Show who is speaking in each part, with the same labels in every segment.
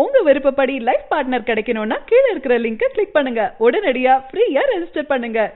Speaker 1: உங்க விருப்பப்படி life partner கிடைக்கணும்னா கீழ இருக்கிற லிங்கை கிளிக் பண்ணுங்க. உடனடியா ஃப்ரீயா ரெஜிஸ்டர் பண்ணுங்க.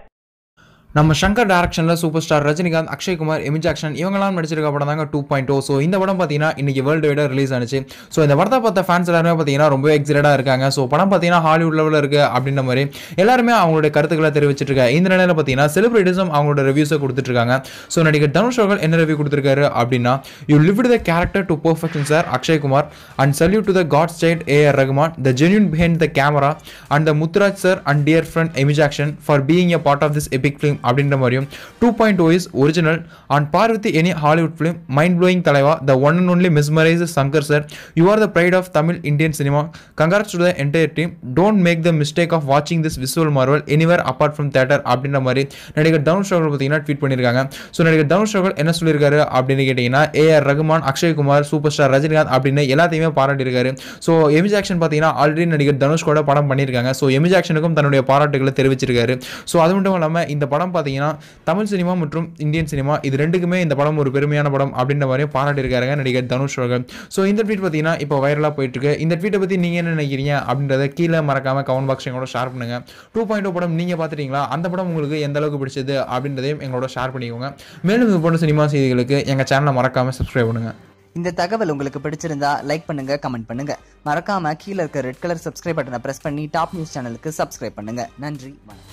Speaker 2: நம்ம ஷங்கர் டைரக்ஷனில் super star Rajinikanth, Akshay Kumar, எமிஜ் action இவங்கெல்லாம் நடிச்சிருக்க படம் தாங்க 2.0. ஸோ இந்த படம் பார்த்தீங்கன்னா இன்னைக்கு வேர்ல்டு வைடாக ரிலீஸ் ஆனிச்சு. ஸோ இந்த படத்தை பார்த்த ஃபேன்ஸ் எல்லாருமே பார்த்தீங்கன்னா ரொம்ப எக்ஸைட்டடாக இருக்காங்க. ஸோ படம் பார்த்தீங்கன்னா ஹாலிவுட் லெவலில் இருக்குது அப்படின்ற மாதிரி எல்லாருமே அவங்களுடைய கருத்துக்களை தெரிவிச்சிட்டு இருக்காங்க. இந்த நிலையில் பார்த்தீங்கன்னா செலிபிரிட்டிஸும் அவங்களோட ரிவ்யூஸை கொடுத்துட்ருக்காங்க. ஸோ நடிகர் தனுஷ் அவர்கள் என்ன ரிவ்யூ கொடுத்துருக்காரு அப்படின்னா, you lived the character to perfection sir Akshay Kumar and salute to the god side A.R. Rahman, the genuine behind the camera and the Muthuraj sir and dear friend Emij Action for being a part of this epic film அப்படின்ற மாதிரியும் 2.0 is original on par with any Hollywood film, mind blowing தலைவா, the one and only mesmerized Shankar sir, you are the pride of Tamil Indian cinema, congrats to the entire team, don't make the mistake of watching this visual marvel anywhere apart from theater அப்படின்ற மாதிரி நடிகர் தனுஷ் அவர்கள் பார்த்தீங்கன்னா tweet பண்ணியிருக்காங்க. So நடிகர் தனுஷ் அவர்கள் என்ன சொல்லியிருக்காரு அப்படின்னு கேட்டிங்கன்னா, A.R. Rahman, Akshay Kumar, super star Rajinikanth அப்படின்னு எல்லாத்தையுமே பாராட்டியிருக்காரு. ஸோ எமிஜ் ஆக்ஷன் பார்த்தீங்கன்னா ஆல்ரெடி நடிகர் தனுஷ் கூட படம் பண்ணியிருக்காங்க. ஸோ எமிஜ் ஆக்ஷனுக்கும் தன்னுடைய பாராட்டுகளை தெரிவிச்சிருக்காரு. ஸோ அது மட்டும் இல்லாமல் இந்த படம் பார்த்தீங்கன்னா தமிழ் சினிமா மற்றும் இந்தியன் சினிமா இது ரெண்டுக்குமே இந்த படம் ஒரு பெருமையான படம் அப்படின்ற மாதிரியும் பாராட்டியிருக்காங்க நடிகர் தனுஷ் அவர்கள். ஸோ இந்த ட்வீட் பார்த்தீங்கன்னா இப்போ வைரலாக போயிட்டு இருக்கு. இந்த ட்வீட்டை பற்றி நீங்கள் என்ன நினைக்கிறீங்க அப்படின்றத கீழே மறக்காம கமெண்ட் பாக்ஸ் எங்களோட ஷேர் பண்ணுங்க. 2.0 படம் நீங்கள் பார்த்துட்டீங்களா? அந்த படம் உங்களுக்கு எந்த அளவுக்கு பிடிச்சது அப்படின்றதையும் எங்களோட ஷேர் பண்ணிக்கோங்க. மேலும் இது போன்ற சினிமா செய்திகளுக்கு எங்கள் சேனலை மறக்காம சப்ஸ்கிரைப் பண்ணுங்க.
Speaker 3: இந்த தகவல் உங்களுக்கு பிடிச்சிருந்தா லைக் பண்ணுங்க, கமெண்ட் பண்ணுங்க. மறக்காம கீழே இருக்க ரெட் கலர் சப்ஸ்கிரைப் பட்டனை பிரஸ் பண்ணி டாப் நியூஸ் சேனலுக்கு சப்ஸ்கிரைப் பண்ணுங்க. நன்றி, வணக்கம்.